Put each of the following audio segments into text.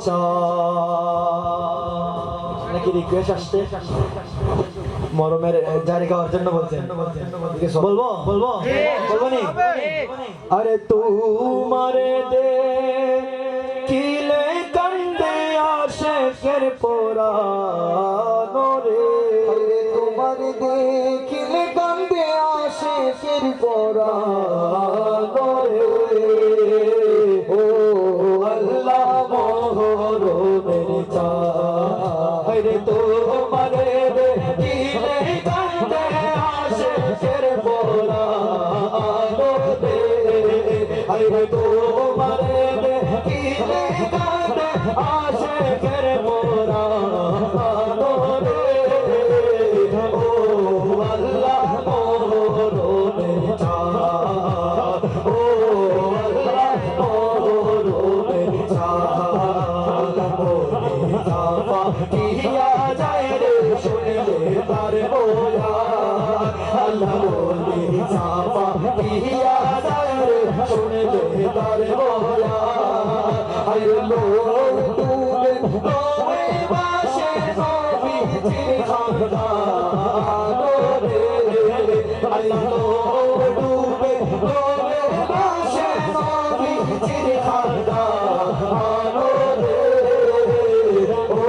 চা নাকি রিকোয়েস্ট আসছে মরমের জারি খাওয়ার জন্য বলছেন বলবো বলবো বলবো নি আরে তোমারে দে কিলে কান্দে আশেকের পোরানো রে তোমারে দে কিলে কান্দে আশেকের পোরানো রে ও আল্লাহ মোহরমের চা রে তোমারে দে কিলে কান্দে আশেকের পোরানো রে রে তোমারে দে কিলে কান্দে আশেকের পোরানো রে ও আল্লাহ মোহরমের চা ও আল্লাহ মোহরমের চা কিয়া যায় রে শুনলে তার বোয়া আল্লাহ বলি চাপা কিয়া যায় রে শুনলে তার বোয়া আয় লোক তুমি তোমে বাসে নবী জির খানা রে আয় লোক তুমি তোমে বাসে নবী জির খানা রে ও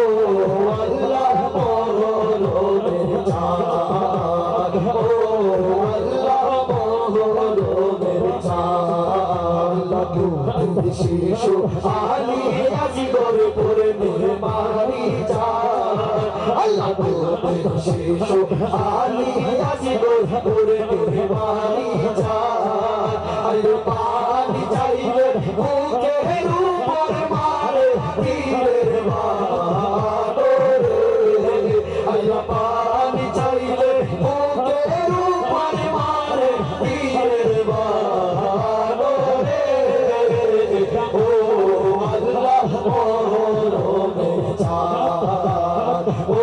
আল্লাহ মোহরমের চাঁদ ও আল্লাহ মোহরমের চাঁদ তুমি শিশু আলী আজিগর পরে মেহমানি চাঁদ আল্লাহ তুমি শিশু আলী আজিগর পরে মেহমানি চাঁদ আরে পানি চাইলে বুকের উপর মারে তীরের আল্লাহ পানি চাইলে বুকের উপর মারে তীরের রে ও আল্লাহ মোহরমের চাঁদ ও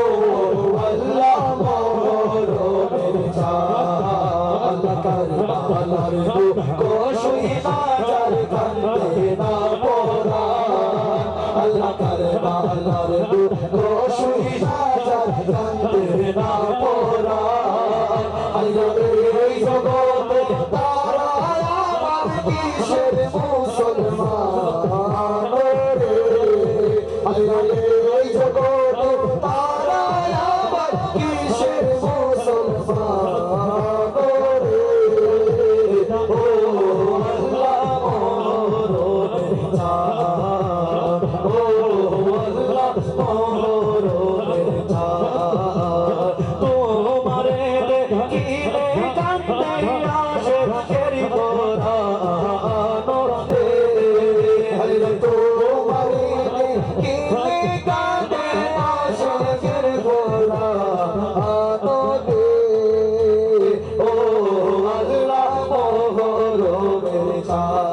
আল্লাহ মোহরমের চাঁদ আল্লাহ কারবালার কোশই বাজার কান্দে না পোরা আল্লাহ কারবালার কোশই বাজার কান্দে না পোরা আল্লাহ এই জগতে তারা আমার কিসের মুসলমান রে আল্লাহ এই জগতে তারা আমার কিসের মুসলমান রে ও আল্লাহ মোহরমের চাঁদ ও আল্লাহ মোহরমের চাঁদ তোমারে দেখিলে কান্দে আশেকের পোরানো রে আল্লাহ তোমারে দেখিলে কান্দে আশেকের পোরানো রে ও আল্লাহ মোহরমের চাঁদ